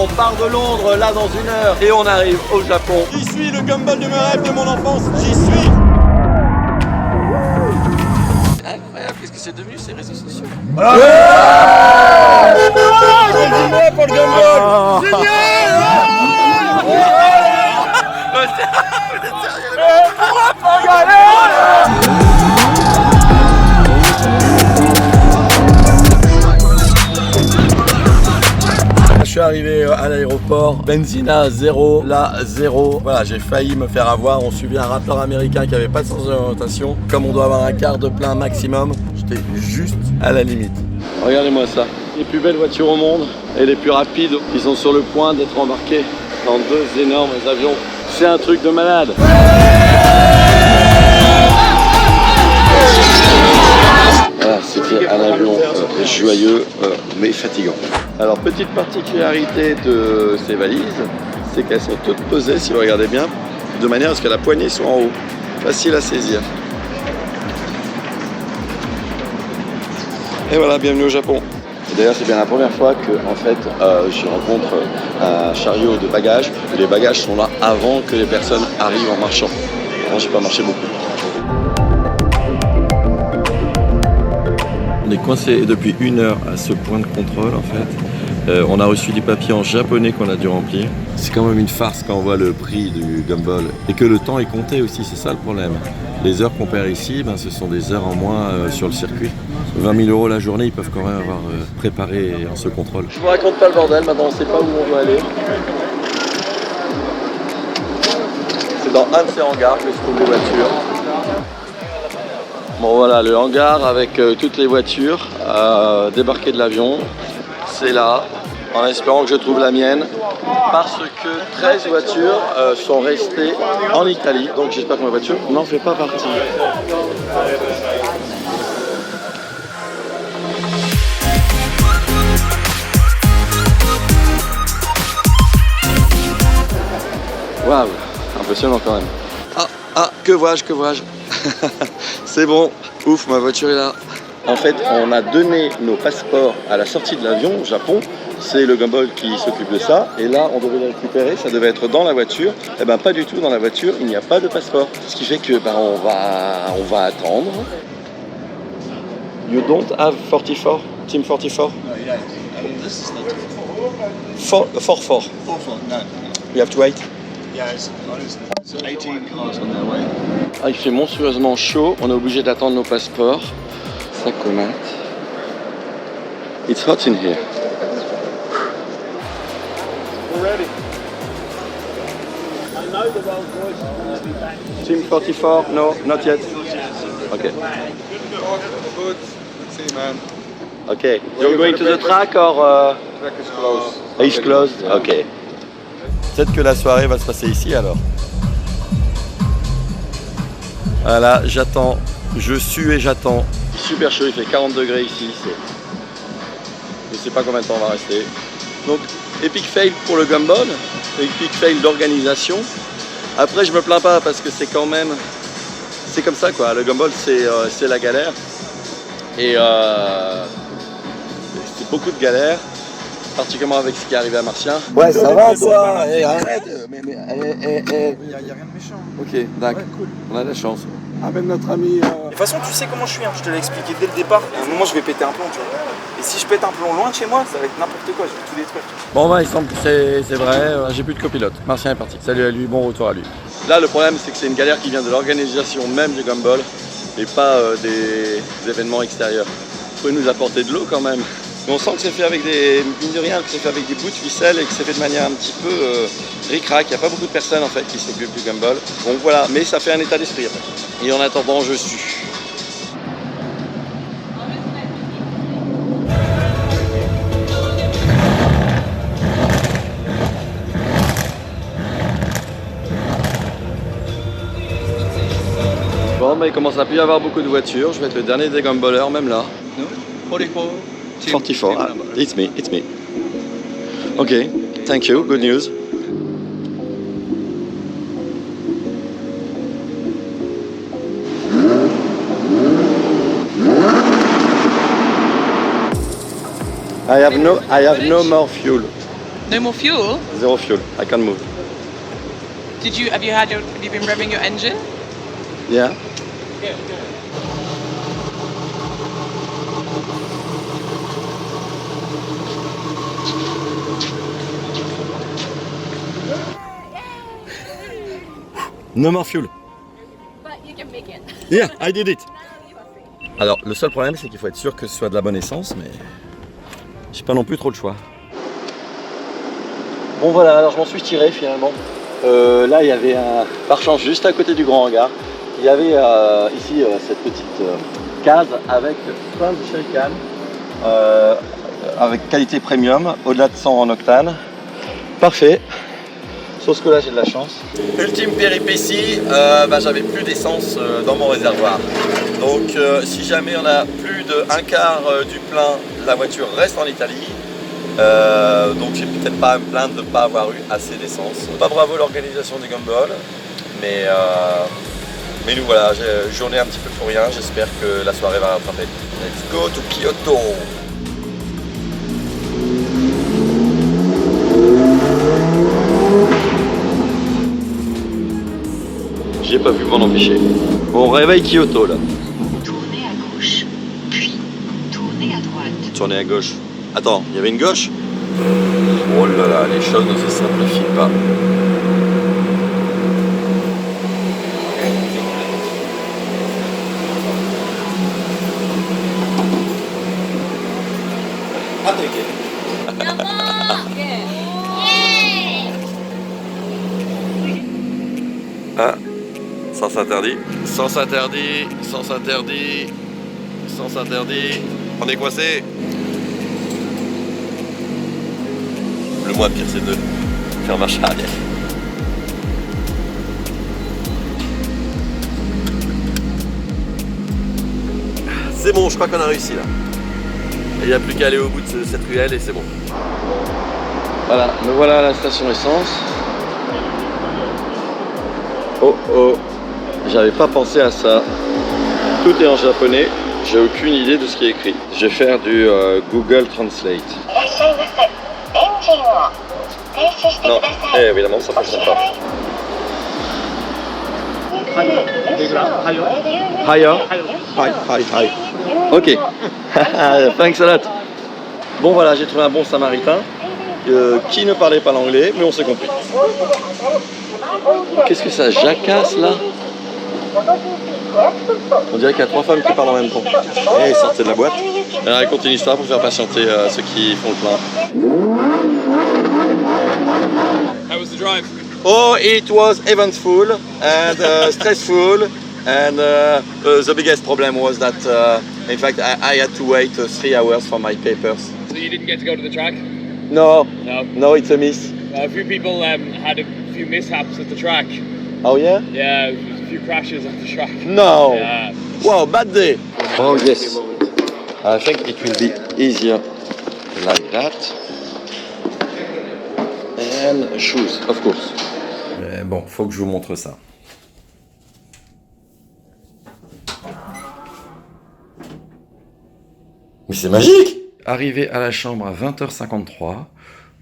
on part de Londres là dans 1 heure et on arrive au Japon. J'y suis, le gumball de mes rêves de mon enfance, j'y suis. Incroyable, qu'est-ce que c'est devenu ces réseaux sociaux? Dis-moi pour le gumball. Je suis arrivé à l'aéroport, benzina 0, là 0. Voilà, j'ai failli me faire avoir. On suivait un rappeur américain qui avait pas de sens de l'orientation. Comme on doit avoir un quart de plein maximum, j'étais juste à la limite. Regardez-moi ça. Les plus belles voitures au monde et les plus rapides qui sont sur le point d'être embarquées dans 2 énormes avions. C'est un truc de malade. Voilà, c'était un avion joyeux mais fatigant. Alors, petite particularité de ces valises, c'est qu'elles sont toutes posées, si vous regardez bien, de manière à ce que la poignée soit en haut. Facile à saisir. Et voilà, bienvenue au Japon. D'ailleurs, c'est bien la première fois que en fait, je rencontre un chariot de bagages. Les bagages sont là avant que les personnes arrivent en marchant. Moi, j'ai pas marché beaucoup. On est coincé depuis 1 heure à ce point de contrôle en fait. On a reçu des papiers en japonais qu'on a dû remplir. C'est quand même une farce quand on voit le prix du gumball. Et que le temps est compté aussi, c'est ça le problème. Les heures qu'on perd ici, ce sont des heures en moins sur le circuit. 20 000 € la journée, ils peuvent quand même avoir préparé ce contrôle. Je vous raconte pas le bordel, maintenant on sait pas où on doit aller. C'est dans un de ces hangars que se trouvent les voitures. Bon voilà, le hangar avec toutes les voitures débarquées de l'avion, c'est là, en espérant que je trouve la mienne, parce que 13 voitures sont restées en Italie, donc j'espère que ma voiture n'en fait pas partie. Waouh, impressionnant quand même. Que vois-je C'est bon, ouf, ma voiture est là. En fait, on a donné nos passeports à la sortie de l'avion au Japon. C'est le gumball qui s'occupe de ça. Et là, on devait les récupérer. Ça devait être dans la voiture. Eh ben, pas du tout dans la voiture. Il n'y a pas de passeport. Ce qui fait que on va attendre. You don't have 44? Team 44? No, you don't. This is not 4-4. 4-4, no. You have to wait. Yeah, it's 18 cars on their way. Ah, il fait monstrueusement chaud. On est obligé d'attendre nos passeports. Ça commente. It's hot in here. We're ready. I know the Rolls Royce is going to be back. Team 44? No, not yet. Okay. Good. See you, man. Okay. You're going to the track or? Track is closed. It's closed? Okay. Peut-être que la soirée va se passer ici alors. Voilà, j'attends. Je sue et j'attends. Super chaud, il fait 40 degrés ici. Je ne sais pas combien de temps on va rester. Donc, epic fail pour le gumball. Epic fail d'organisation. Après, je me plains pas parce que c'est quand même... C'est comme ça quoi. Le gumball, c'est la galère. Et c'est beaucoup de galères. Particulièrement avec ce qui est arrivé à Martien. Ouais, ça va toi. Arrête. Mais Il n'y a rien de méchant. ok, d'accord. Ouais, cool. On a de la chance. Avec notre ami. De toute façon, tu sais comment je suis, hein. Je te l'ai expliqué dès le départ. À un moment, je vais péter un plomb, tu vois. Et si je pète un plomb loin de chez moi, ça va être n'importe quoi, je vais tout détruire. Bon, il semble que c'est vrai. J'ai plus de copilote. Martien est parti. Salut à lui, bon retour à lui. Là, le problème, c'est que c'est une galère qui vient de l'organisation même du gumball et pas des événements extérieurs. Vous pouvez nous apporter de l'eau quand même. Mais on sent que c'est fait avec mine de rien, que c'est fait avec des bouts de ficelle et que c'est fait de manière un petit peu ric-rac. Il n'y a pas beaucoup de personnes en fait qui s'occupent du gumball. Donc voilà, mais ça fait un état d'esprit après. Et en attendant, je suis. Bon, il commence à plus y avoir beaucoup de voitures. Je vais être le dernier des gumballers, même là. No? 44. 44. Ah, it's me. Okay, thank you. Good news. I have no more fuel. No more fuel? Zero fuel. I can't move. Have you been revving your engine? Yeah. No more fuel. But you can make it. Yeah, I did it. Alors, le seul problème, c'est qu'il faut être sûr que ce soit de la bonne essence, mais j'ai pas non plus trop le choix. Bon voilà, alors je m'en suis tiré finalement. Là, il y avait un pare-change juste à côté du grand hangar. Il y avait ici cette petite case avec plein de Shaycan avec qualité premium, au-delà de 100 en octane. Parfait. Sauf que là j'ai de la chance. Ultime péripétie, j'avais plus d'essence dans mon réservoir. Donc si jamais on a plus de un quart du plein, la voiture reste en Italie. Donc j'ai peut-être pas à me plaindre de ne pas avoir eu assez d'essence. Pas bravo l'organisation du Gumball, mais nous voilà, j'ai journée un petit peu pour rien, j'espère que la soirée va rattraper. Let's go to Kyoto. J'ai pas pu m'en empêcher. Bon, réveil Kyoto là. Tournez à gauche, puis tournez à droite. Tournez à gauche. Attends, il y avait une gauche? Oh là là, les choses ne se simplifient pas. Ah, sens interdit. Sens interdit, sens interdit, sens interdit. On est coincé. Le moins pire, c'est de faire marche arrière. C'est bon, je crois qu'on a réussi là. Il n'y a plus qu'à aller au bout de cette ruelle et c'est bon. Voilà, me voilà à la station essence. Oh oh, j'avais pas pensé à ça. Tout est en japonais, j'ai aucune idée de ce qui est écrit. Je vais faire du Google Translate. Non, évidemment ça fonctionne pas. Higher. Hi. Ok. Thanks a lot. Bon voilà, j'ai trouvé un bon samaritain qui ne parlait pas l'anglais, mais on s'est compris. Qu'est-ce que ça jacasse là? On dirait qu'il y a 3 femmes qui parlent en même temps. Et sortez de la boîte. Elle raconte une histoire pour faire patienter ceux qui font le plein. How was the drive? Oh, it was eventful and stressful, and the biggest problem was that in fact I had to wait 3 hours for my papers. So you didn't get to go to the track? No, it's a miss. A few people had a few mishaps at the track. Oh yeah? Yeah, there was a few crashes at the track. No. Yeah. Wow, bad day. Oh yes. I think it will be easier like that. And shoes, of course. Mais bon, faut que je vous montre ça. Mais c'est magique! Arrivé à la chambre à 20h53,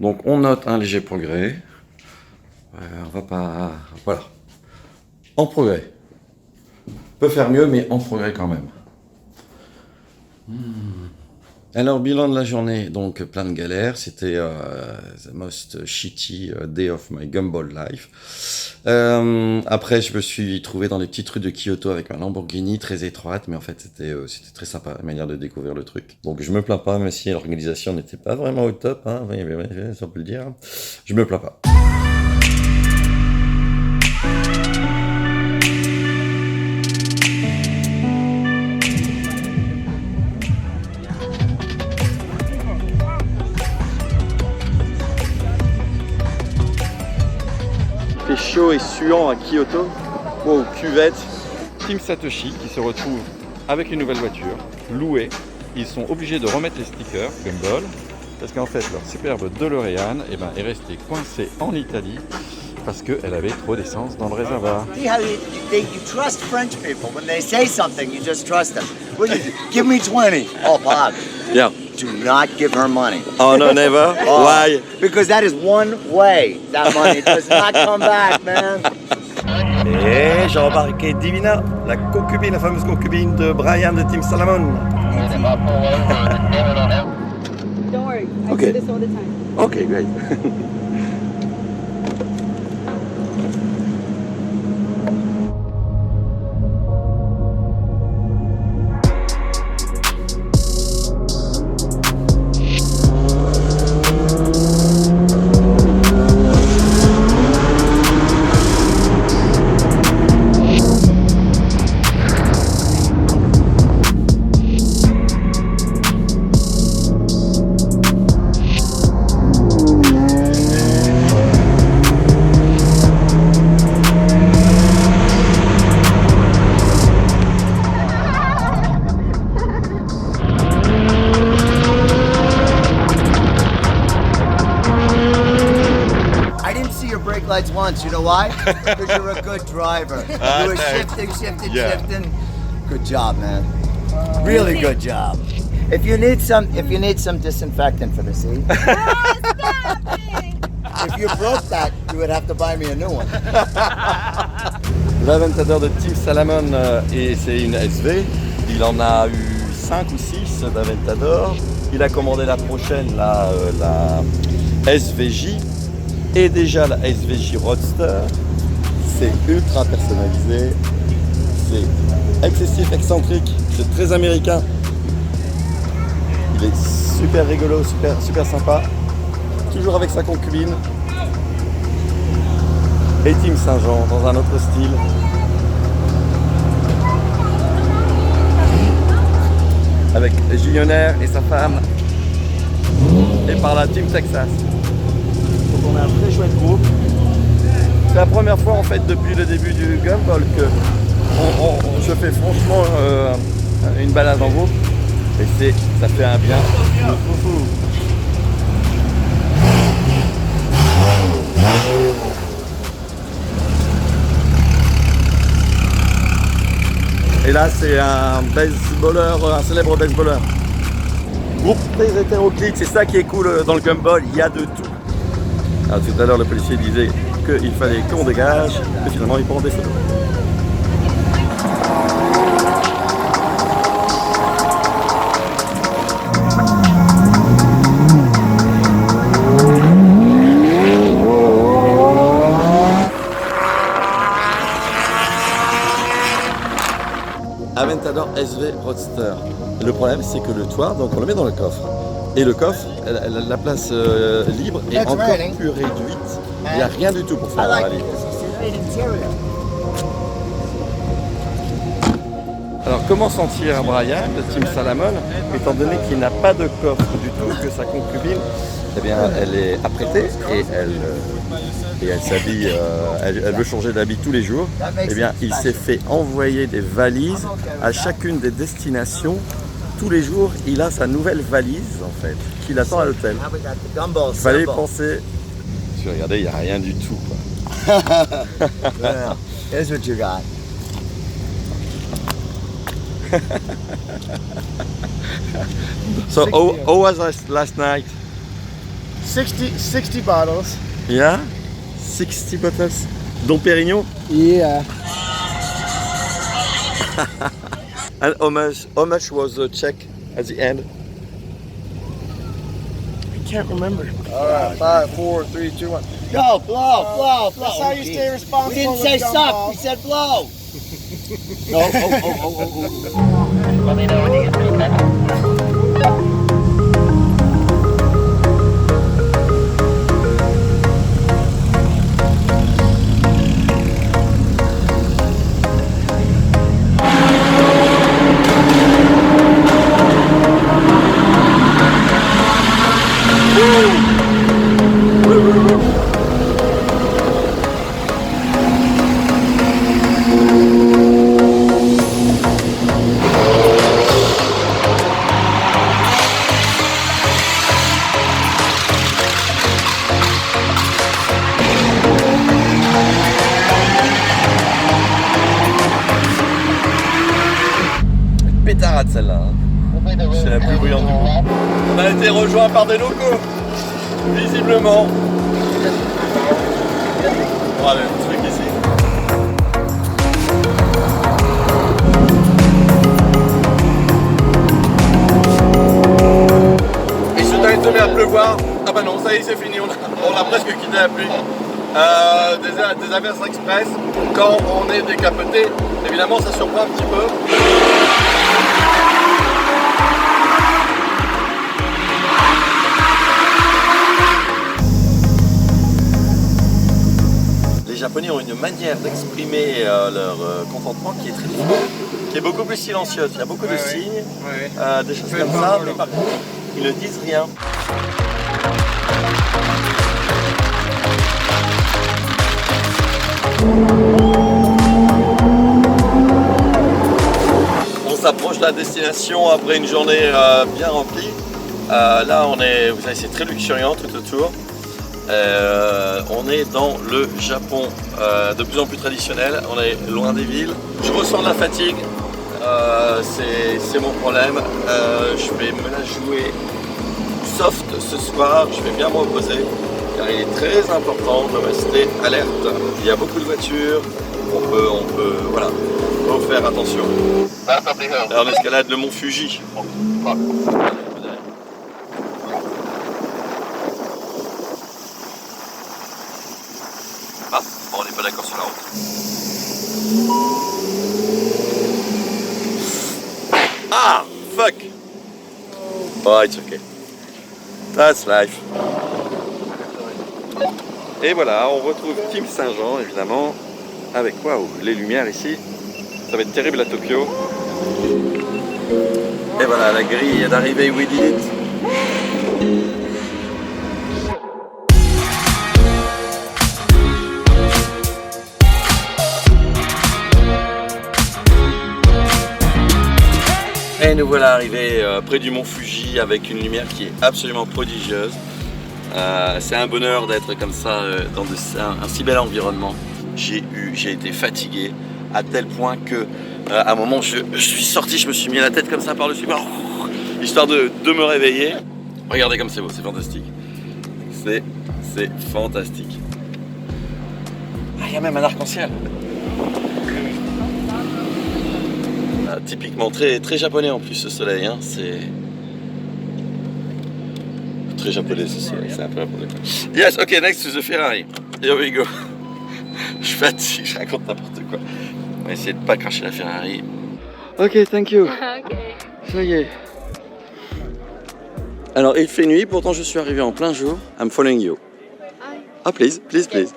donc on note un léger progrès. On va pas... Voilà. En progrès. On peut faire mieux, mais en progrès quand même. Alors, bilan de la journée, donc plein de galères. C'était the most shitty day of my Gumball life. Après, je me suis trouvé dans les petites rues de Kyoto avec ma Lamborghini très étroite, mais en fait, c'était très sympa, la manière de découvrir le truc. Donc, je me plains pas, même si l'organisation n'était pas vraiment au top, hein, on peut le dire. Je me plains pas. Il fait chaud et suant à Kyoto, wow, cuvette. Team Satoshi qui se retrouve avec une nouvelle voiture, louée. Ils sont obligés de remettre les stickers Gumball parce qu'en fait leur superbe DeLorean est restée coincée en Italie parce qu'elle avait trop d'essence dans le réservoir. See how you trust French people. When they say something, you just trust them. What do you do? Give me 20. Oh, Bob. Yeah. Do not give her money. Oh no, never. Oh, Why? Because that is one way. That money does not come back, man. Et j'ai embarqué Divina, la concubine, la fameuse concubine de Brian de Team Salomon. Don't worry, I Okay. do this all the time. Okay, great. I didn't see your brake lights once. You know why? Because you're a good driver. You were shifting. Yeah. Good job, man. Really good job. If you need some disinfectant for the seat. If you broke that, you would have to buy me a new one. L'Aventador de Team Salomon, et c'est une SV. Il en a eu 5 ou 6 d'Aventador. Il a commandé la prochaine, la SVJ. Et déjà la SVJ Roadster. C'est ultra personnalisé. C'est excessif, excentrique. C'est très américain. Il est super rigolo, super sympa. Toujours avec sa concubine. Et Team Saint-Jean dans un autre style. Avec Gillionnaire et sa femme. Et par là Team Texas. Donc on a un très chouette groupe. C'est la première fois en fait depuis le début du Gumball que je fais franchement une balade en groupe. Et ça fait un bien. Et là, c'est un célèbre baseballeur. Groupe très hétéroclite, c'est ça qui est cool dans le Gumball, il y a de tout. Alors, tout à l'heure, le policier disait qu'il fallait qu'on dégage, mais finalement, il prend des photos. Aventador SV Roadster. Le problème, c'est que le toit, donc on le met dans le coffre. Et le coffre, la place libre est encore plus réduite. Il n'y a rien du tout pour faire la valise. Alors comment sentir Brian de Team Salomon, étant donné qu'il n'a pas de coffre du tout, que sa concubine, eh bien, elle est apprêtée et elle s'habille, elle veut changer d'habit tous les jours. Eh bien, il s'est fait envoyer des valises à chacune des destinations. Tous les jours, il a sa nouvelle valise en fait, qu'il attend à l'hôtel. Il fallait y penser. Regardez, il n'y a rien du tout. Here's what you got. So, how was last night? 60 bottles. Yeah? 60 bottles? Dom Pérignon? Yeah. And how much was the check at the end? I can't remember. All right, 5, 4, 3, 2, 1. Go, blow. That's how you stay responsible. We didn't say suck, we said blow. Pétarade celle-là. Hein. C'est la plus bruyante du monde. On a été rejoint par des locaux, visiblement. Voilà le truc ici. Il se met à pleuvoir. Ah bah non, ça y est, c'est fini, on a presque quitté la pluie. Des averses express, quand on est décapoté, évidemment ça surprend un petit peu. Les Japonais ont une manière d'exprimer leur contentement qui est très différente, qui est beaucoup plus silencieuse. Il y a beaucoup de signes, des choses comme ça, mais par contre, ils ne disent rien. On s'approche de la destination après une journée bien remplie. Là, vous savez, c'est très luxuriant tout autour. On est dans le Japon de plus en plus traditionnel. On est loin des villes. Je ressens de la fatigue. C'est mon problème. Je vais me la jouer soft ce soir. Je vais bien me reposer. Car il est très important de rester alerte. Il y a beaucoup de voitures, on peut voilà, faut faire attention. Alors on escalade le mont Fuji. Ah, bon, on n'est pas d'accord sur la route. Ah, fuck. Oh, it's okay. That's life. Et voilà, on retrouve Team Saint-Jean, évidemment, avec waouh, les lumières ici. Ça va être terrible à Tokyo. Et voilà, la grille d'arrivée, we did it. Et nous voilà arrivés près du mont Fuji avec une lumière qui est absolument prodigieuse. C'est un bonheur d'être comme ça dans un si bel environnement. J'ai été fatigué à tel point que à un moment je suis sorti, je me suis mis la tête comme ça par-dessus, histoire de me réveiller. Regardez comme c'est beau, c'est fantastique. C'est fantastique. Ah, il y a même un arc-en-ciel. Typiquement très, très japonais en plus ce soleil, hein. C'est très japonais ce soleil, c'est un peu japonais. Yes, ok, next to the Ferrari. Here we go. Je fatigue, je raconte n'importe quoi. On va essayer de pas cracher la Ferrari. Ok, thank you. Ça y est. Alors il fait nuit, pourtant je suis arrivé en plein jour. I'm following you. Ah, please, please, please.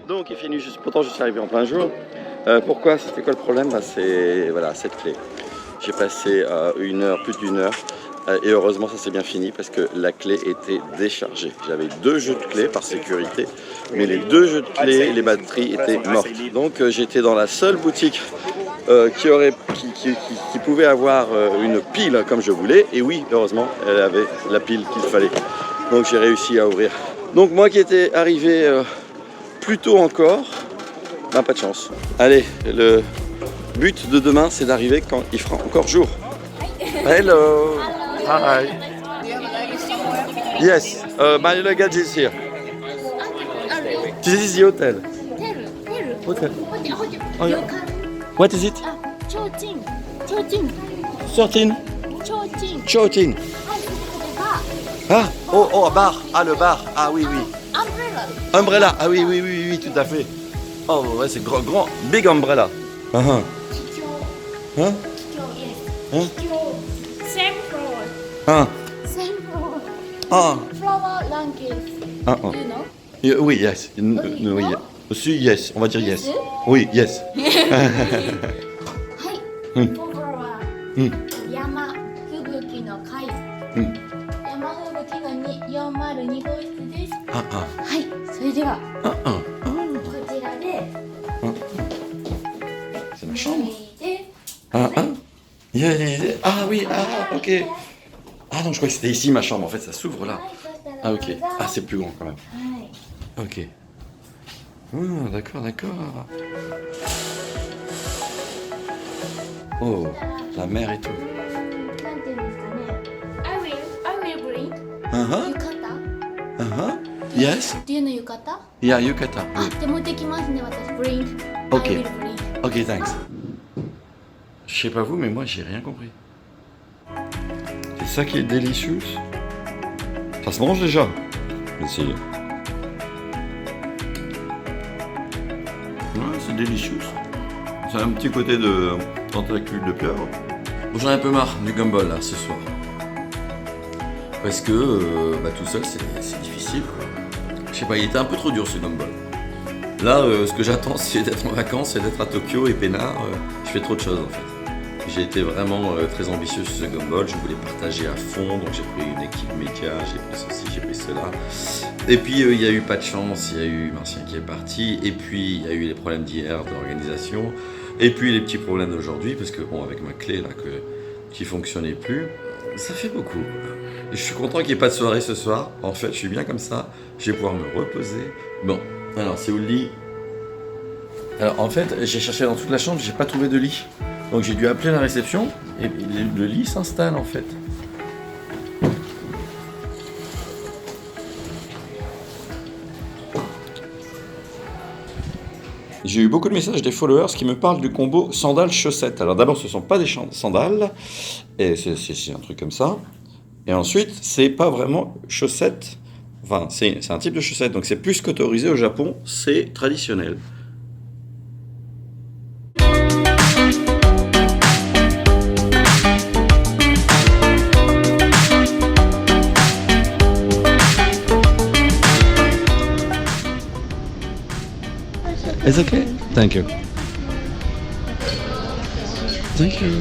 Donc il fait nuit, pourtant je suis arrivé en plein jour. Pourquoi? C'était quoi le problème? C'est voilà, cette clé. J'ai passé plus d'une heure et heureusement ça s'est bien fini parce que la clé était déchargée. J'avais 2 jeux de clés par sécurité, mais les 2 jeux de clés et les batteries étaient mortes. Donc j'étais dans la seule boutique qui pouvait avoir une pile comme je voulais, et oui, heureusement, elle avait la pile qu'il fallait. Donc j'ai réussi à ouvrir. Donc moi qui étais arrivé plus tôt encore, ben, pas de chance. Allez, le but de demain, c'est d'arriver quand il fera encore jour. Hello. Hi. Yes, my luggage is here. This is the hotel. Hotel. Oh, yeah. What is it? 13. Chojin. Ah, oh, bar. Ah, le bar. Ah oui, oui. Umbrella. Ah oui, oui, oui, oui, tout à fait. Oh, ouais, c'est grand. Big umbrella. Hein? Hein? Hein? Same floor. Hein? Same floor. Ah. Flower ranking. Ah, Do you know? Oui, yes. Oui, aussi, yes. On va dire yes. Oui, yes. はい。ここは山吹雪の会。山吹雪の402号室です。はい。それではこちらで。C'est ma chambre. Ah oui, ah ok. Ah non, je crois que c'était ici ma chambre. En fait, ça s'ouvre là. Ah ok. Ah, c'est plus grand quand même. Ok. Ah, d'accord. Oh, la mer et tout. Yukata? Yes? Do you know yukata? Yeah, yukata. あ、じゃあ持ってきますね、私。Bring. Ok. I will bring. Ok, thanks. Je sais pas vous, mais moi j'ai rien compris. C'est ça qui est délicieux. Ça se mange déjà. Essayez. Ouais, c'est délicieux. C'est un petit côté de tentacule de pieuvre. Bon, j'en ai un peu marre du gumball là ce soir. Parce que tout seul c'est difficile. Je sais pas, il était un peu trop dur ce gumball. Là, ce que j'attends, c'est d'être en vacances et d'être à Tokyo et peinard. Je fais trop de choses en fait. J'ai été vraiment très ambitieux sur ce gumball. Je voulais partager à fond, donc j'ai pris une équipe méca, j'ai pris ceci, j'ai pris cela. Et puis il y a eu pas de chance, il y a eu Martien qui est parti, et puis il y a eu les problèmes d'hier de l'organisation, et puis les petits problèmes d'aujourd'hui, parce que bon, avec ma clé là qui fonctionnait plus, ça fait beaucoup. Et je suis content qu'il n'y ait pas de soirée ce soir. En fait, je suis bien comme ça. Je vais pouvoir me reposer. Bon, alors c'est où le lit? Alors en fait, j'ai cherché dans toute la chambre, j'ai pas trouvé de lit. Donc j'ai dû appeler la réception et le lit s'installe en fait. J'ai eu beaucoup de messages des followers qui me parlent du combo sandales-chaussettes. Alors d'abord, ce ne sont pas des sandales, et c'est un truc comme ça. Et ensuite, c'est pas vraiment chaussettes. Enfin, c'est un type de chaussette, donc c'est plus qu'autorisé au Japon, c'est traditionnel. It's okay. Thank you. Thank you.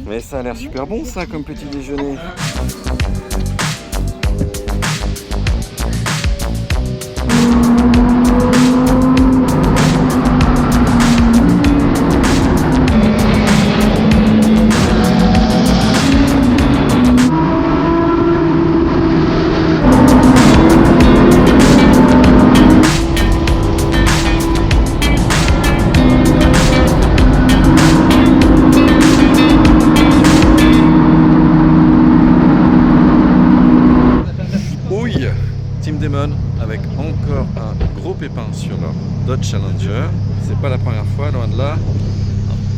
Mais ça a l'air super bon ça comme petit déjeuner. Avec encore un gros pépin sur leur Dodge Challenger. C'est pas la première fois, loin de là.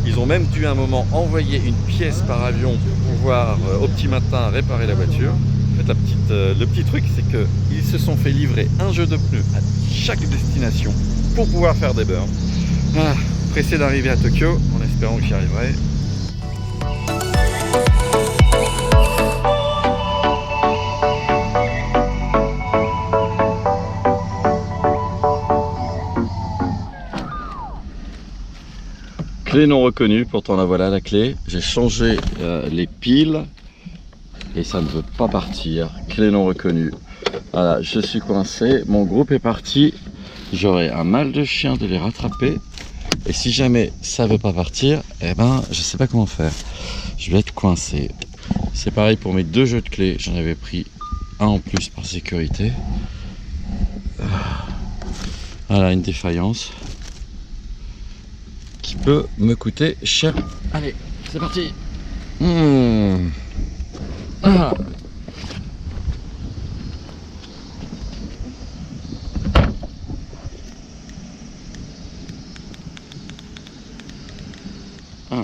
Ils ont même dû à un moment envoyer une pièce par avion pour pouvoir au petit matin réparer la voiture. En fait, le petit truc, c'est qu'ils se sont fait livrer un jeu de pneus à chaque destination pour pouvoir faire des burns. Pressé d'arriver à Tokyo, en espérant que j'y arriverai. Clé non reconnue, pourtant la voilà la clé. J'ai changé les piles et ça ne veut pas partir. Clé non reconnue. Voilà, je suis coincé. Mon groupe est parti. J'aurai un mal de chien de les rattraper. Et si jamais ça ne veut pas partir, eh ben je sais pas comment faire. Je vais être coincé. C'est pareil pour mes deux jeux de clés. J'en avais pris un en plus par sécurité. Voilà une défaillance qui peut me coûter cher. Allez, c'est parti.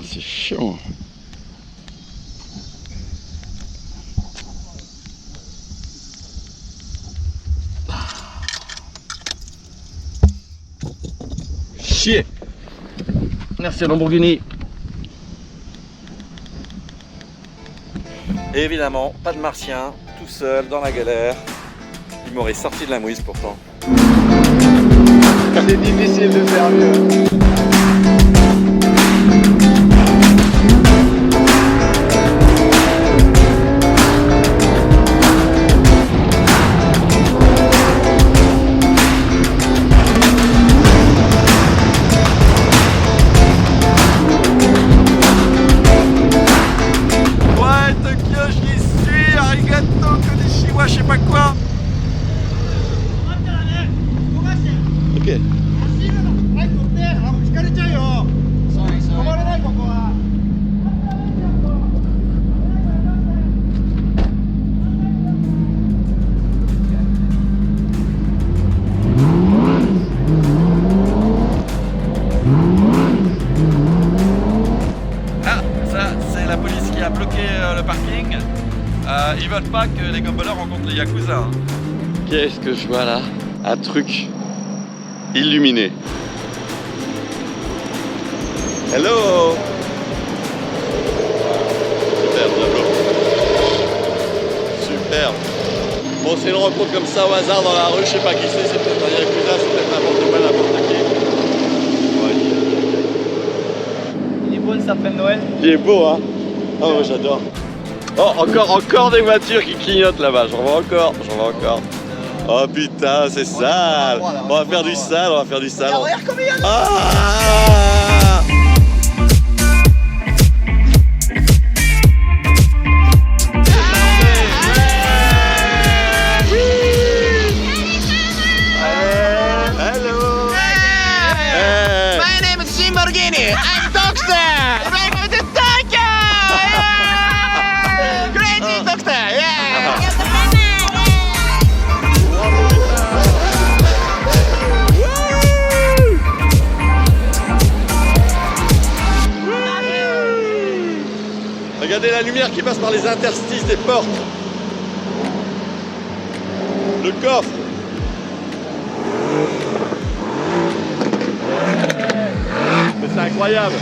C'est chiant. Chier. Merci à Lamborghini. Et évidemment, pas de martien, tout seul dans la galère. Il m'aurait sorti de la mouise pourtant. C'est difficile de faire mieux. Je sais pas quoi. Ok. les gumbaleurs rencontrent les yakuza. Hein. Qu'est-ce que je vois là? Un truc illuminé. Hello. Super, bravo. Super. Bon, c'est une rencontre comme ça au hasard dans la rue, je sais pas qui c'est peut-être un yakuza, c'est peut-être n'importe quoi, n'importe qui. Ouais. Il est beau le sapin de Noël. Il est beau, hein? Oh, moi, j'adore. Oh, encore des voitures qui clignotent là-bas, j'en vois encore. Oh putain, c'est sale. On va faire du sale, Regarde comme il y a. Ah! Hello. Hey. My name is Lamborghini. I'm Doctor. Welcome to Tokyo. Crazy Doctor. Yeah. Regardez la lumière qui passe par les interstices des portes. Le coffre. Mais c'est incroyable.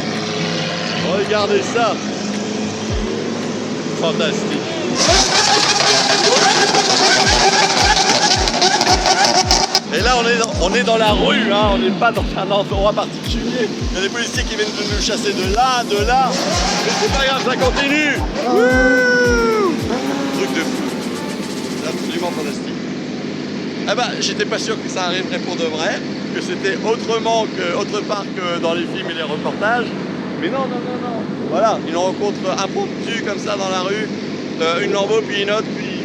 Regardez ça. Fantastique. Et là on est dans la rue, hein. On n'est pas dans un endroit particulier. Il y a des policiers qui viennent de nous chasser de là. Mais c'est pas grave, ça continue. Wouh! Truc de fou. C'est absolument fantastique. Ah bah j'étais pas sûr que ça arriverait pour de vrai, que c'était autre part que dans les films et les reportages. Mais non. Voilà, une rencontre impromptue comme ça dans la rue, une Lambo, puis une autre, puis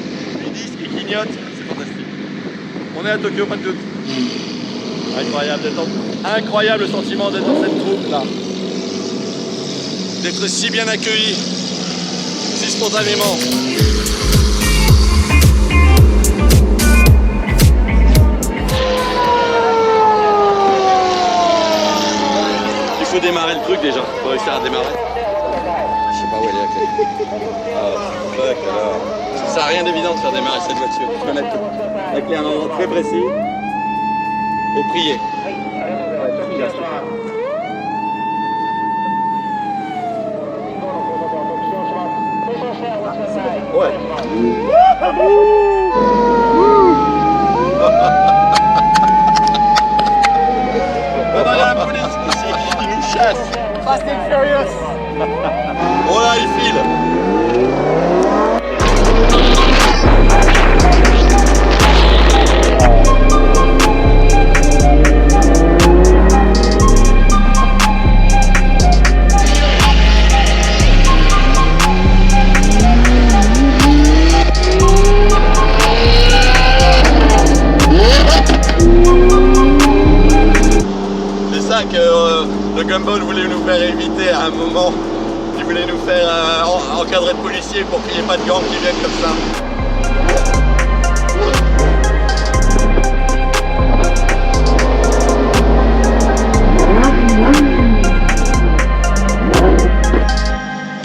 10 qui clignote, c'est fantastique. On est à Tokyo, pas de doute. Incroyable le sentiment d'être dans cette troupe là. D'être si bien accueilli, si spontanément. Il faut démarrer le truc déjà, il faut réussir à démarrer. Je sais pas où elle est la clé. Ah, fuck alors. Ça sert à rien d'évident de faire démarrer cette voiture. Il faut mettre la clé à un endroit très précis et prier. Ouais. On a la police ici qui nous chasse. Fast and Furious. Oh là, il file. C'est ça que le Gumball voulait nous faire éviter à un moment. Il voulait nous faire encadrer de policiers pour qu'il n'y ait pas de gangs qui viennent comme ça.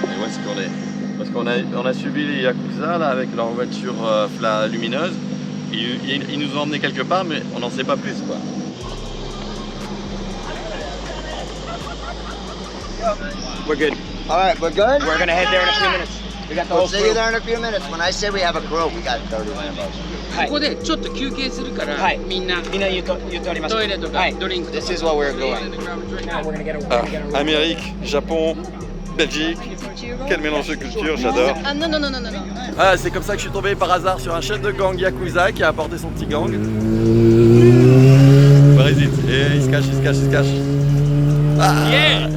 Et où est-ce qu'on est? Parce qu'on a suivi les Yakuza là, avec leur voiture lumineuse. Ils nous ont emmenés quelque part, mais on n'en sait pas plus quoi. We're good. All right, we're good? We're gonna head there in a few minutes. We got the whole We'll see you crew. there in a few minutes. When I say we have a crew, we got 30 Lambos. ここでちょっと休憩するから、はいみんなみんな言うとります。トイレとかはいドリンクとか。 This is what we're doing. Now we're gonna get a Amérique, Japon, Belgique, quel mélange de culture, j'adore. Ah non, non, non, non, non, non. Ah, c'est comme ça que je suis tombé par hasard sur un chef de gang Yakuza qui a apporté son petit gang. Bah, hésite, et il se cache. Ah, yeah.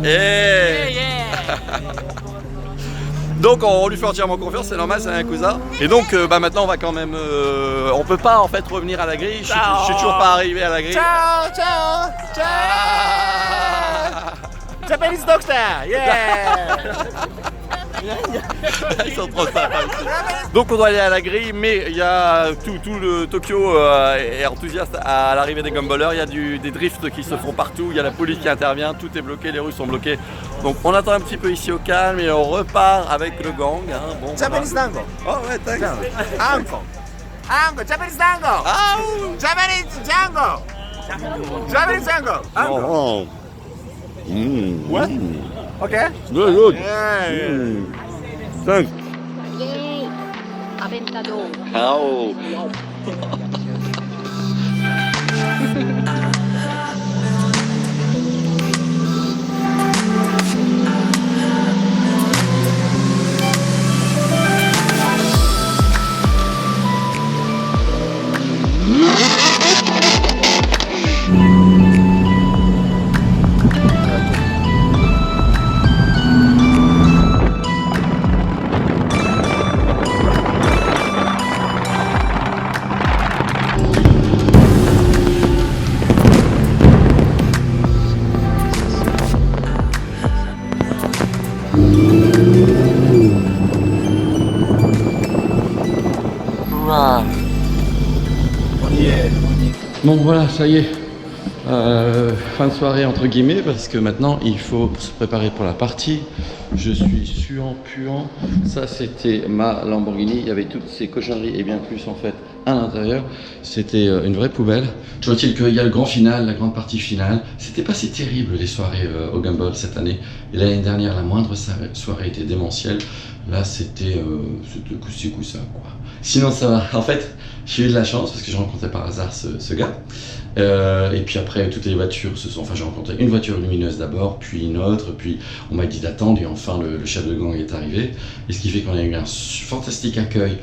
Donc on lui fait entièrement confiance, c'est normal, c'est un Yakuza. Et donc maintenant on va quand même... on peut pas en fait revenir à la grille, je suis toujours pas arrivé à la grille. Ciao. Japanese Doctor. Yeah. Ils sont trop sympas. Donc on doit aller à la grille, mais il y a tout le Tokyo est enthousiaste à l'arrivée des gumballers. Il y a des drifts qui se font partout, il y a la police qui intervient, tout est bloqué, les rues sont bloquées. Donc on attend un petit peu ici au calme et on repart avec le gang. Hein. Bon, Japanese tango. Oh ouais, thanks. Anko. Anko. Japanese tango. Ah, Japanese Django. Japanese Django. oh. What? Okay. Good, good. Yeah. Thanks. イエーイアベンタドーム Oh. Bon voilà, ça y est, fin de soirée entre guillemets, parce que maintenant il faut se préparer pour la partie. Je suis suant, puant. Ça c'était ma Lamborghini, il y avait toutes ces cochonneries et bien plus en fait à l'intérieur. C'était une vraie poubelle. Toujours est-il qu'il y a le grand final, la grande partie finale. C'était pas si terrible les soirées au Gumball cette année. Et l'année dernière, la moindre soirée était démentielle. Là c'était coup-ci coup-ça quoi. Sinon ça va. En fait, j'ai eu de la chance parce que j'ai rencontré par hasard ce gars. Et puis après, toutes les voitures se sont... Enfin, j'ai rencontré une voiture lumineuse d'abord, puis une autre, puis on m'a dit d'attendre et enfin le chef de gang est arrivé. Et ce qui fait qu'on a eu un fantastique accueil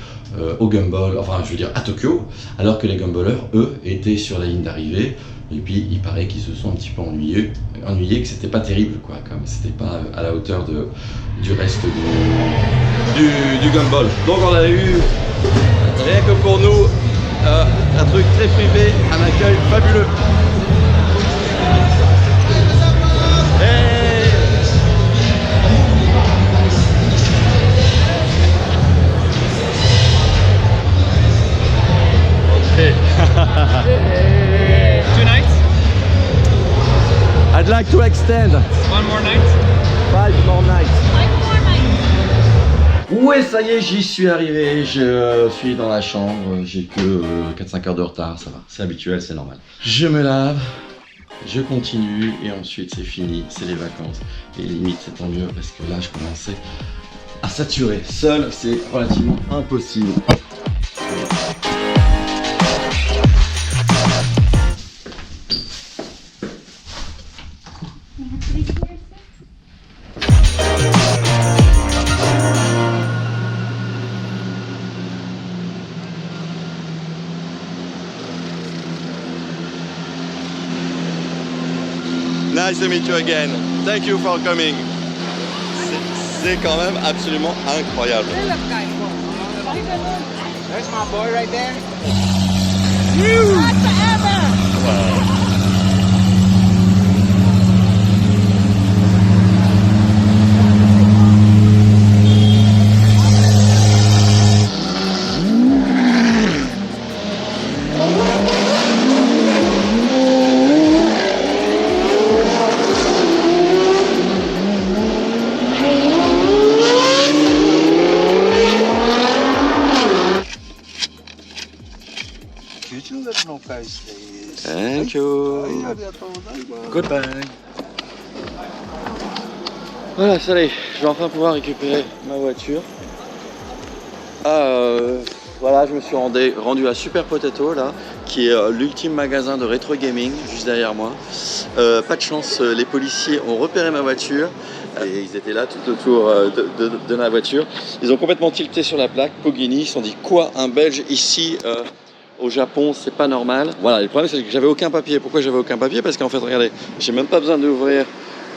au Gumball, enfin je veux dire à Tokyo, alors que les Gumballers, eux, étaient sur la ligne d'arrivée. Et puis il paraît qu'ils se sont un petit peu ennuyés, que c'était pas terrible quoi, comme c'était pas à la hauteur du reste du Gumball. Donc on a eu, rien que pour nous, un truc très privé, un accueil fabuleux. Hey. 2 nights? I'd like to extend 1 more night? 5 more nights. Ouais, ça y est, j'y suis arrivé, je suis dans la chambre, j'ai que 4-5 heures de retard, ça va, c'est habituel, c'est normal. Je me lave, je continue et ensuite c'est fini, c'est les vacances. Et limite c'est tant mieux parce que là je commençais à saturer. Seul, c'est relativement impossible. Nice to meet you again. Thank you for coming. C'est quand même absolument incroyable. There's my boy right there. Thank you. Goodbye. Voilà, ça y est, je vais enfin pouvoir récupérer ma voiture. Voilà, je me suis rendu à Super Potato, là, qui est l'ultime magasin de rétro gaming, juste derrière moi. Pas de chance, les policiers ont repéré ma voiture. Et ils étaient là tout autour de ma voiture. Ils ont complètement tilté sur la plaque, Pogini, ils se sont dit quoi, un Belge ici au Japon, c'est pas normal. Voilà, le problème c'est que j'avais aucun papier. Pourquoi j'avais aucun papier? Parce qu'en fait, regardez, j'ai même pas besoin d'ouvrir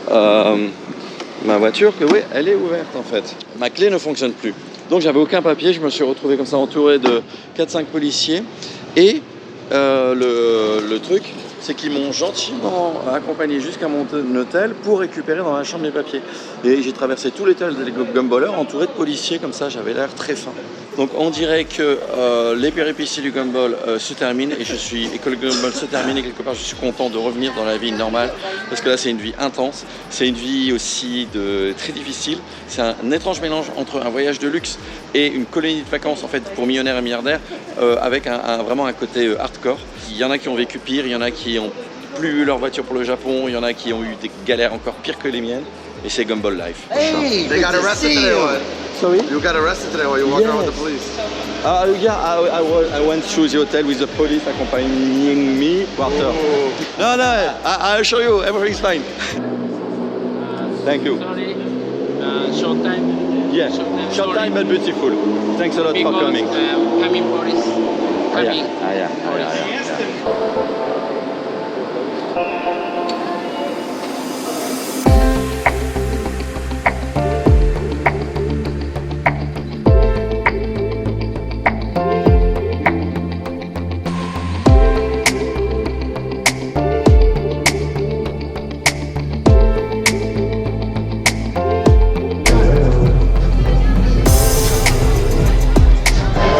ma voiture, que oui, elle est ouverte en fait. Ma clé ne fonctionne plus. Donc j'avais aucun papier, je me suis retrouvé comme ça entouré de 4-5 policiers. Et le truc, c'est qu'ils m'ont gentiment accompagné jusqu'à mon hôtel pour récupérer dans ma chambre mes papiers. Et j'ai traversé tout l'étal des gumballers entouré de policiers, comme ça j'avais l'air très fin. Donc on dirait que les péripéties du gumball se terminent et que le gumball se termine et quelque part je suis content de revenir dans la vie normale parce que là c'est une vie intense, c'est une vie aussi très difficile, c'est un étrange mélange entre un voyage de luxe et une colonie de vacances en fait pour millionnaires et milliardaires avec vraiment un côté hardcore. Il y en a qui ont vécu pire, il y en a qui ont plus eu leur voiture pour le Japon, il y en a qui ont eu des galères encore pires que les miennes et c'est Gumball Life. Hey, They got arrested today, or what? Sorry? You got arrested today while you walked around with the police. Yeah, I went through the hotel with the police accompanying me. Walter. No, I assure you, everything's fine. Thank you. Sorry. Short time. Yeah, short time but beautiful. Thanks a lot for coming. Coming, Boris. Coming. Yeah.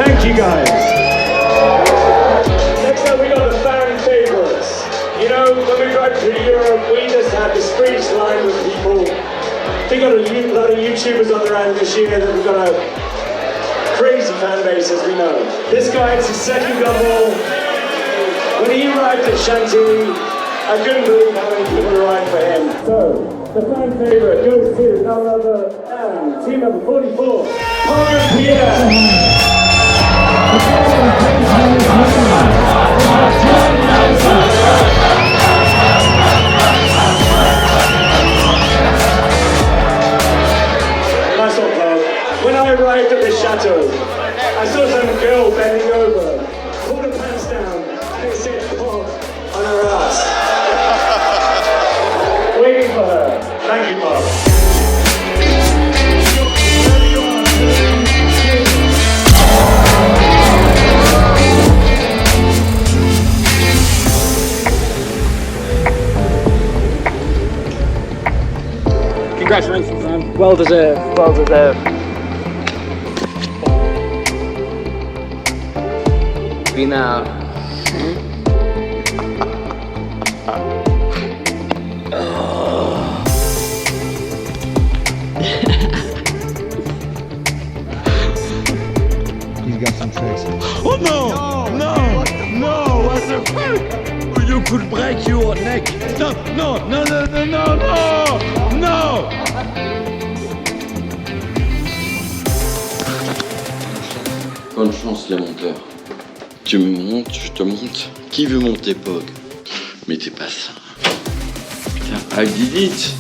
Thank you guys. Next up we got the fan favourites. You know, when we drive through Europe, we just have the streets lined with people. We got a lot of YouTubers on the round this year that we've got a crazy fan base, as we know. This guy, it's his second Gumball. When he arrived at Chantilly, I couldn't believe how many people arrived for him. So, the fan favourite goes to none other than team number 44, Paul Pierre. Nice one, Paul. When I arrived at the chateau, I saw some girl bending over, pulled her pants down, and it said Paul on her ass. Waiting for her. Thank you, Paul. Congratulations, man. Well deserved. Well deserved. We now. He's got some tricks. Oh no! What the fuck? You could break your neck. No! Bonne chance les monteurs. Tu me montes, je te monte. Qui veut monter Pog? Mais t'es pas ça. Putain, I did it.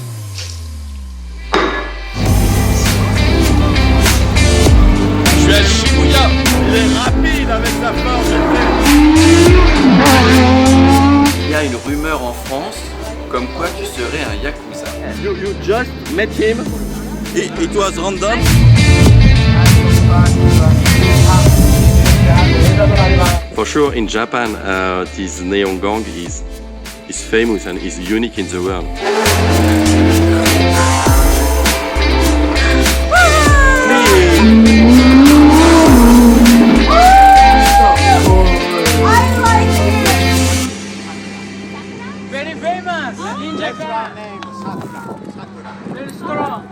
Je suis à Shibuya. Il est rapide avec sa force. Il y a une rumeur en France comme quoi tu serais un yakuza. You just met him. It was random. For sure, in Japan, this neon gang is famous and is unique in the world. Very famous in Japan. Very strong.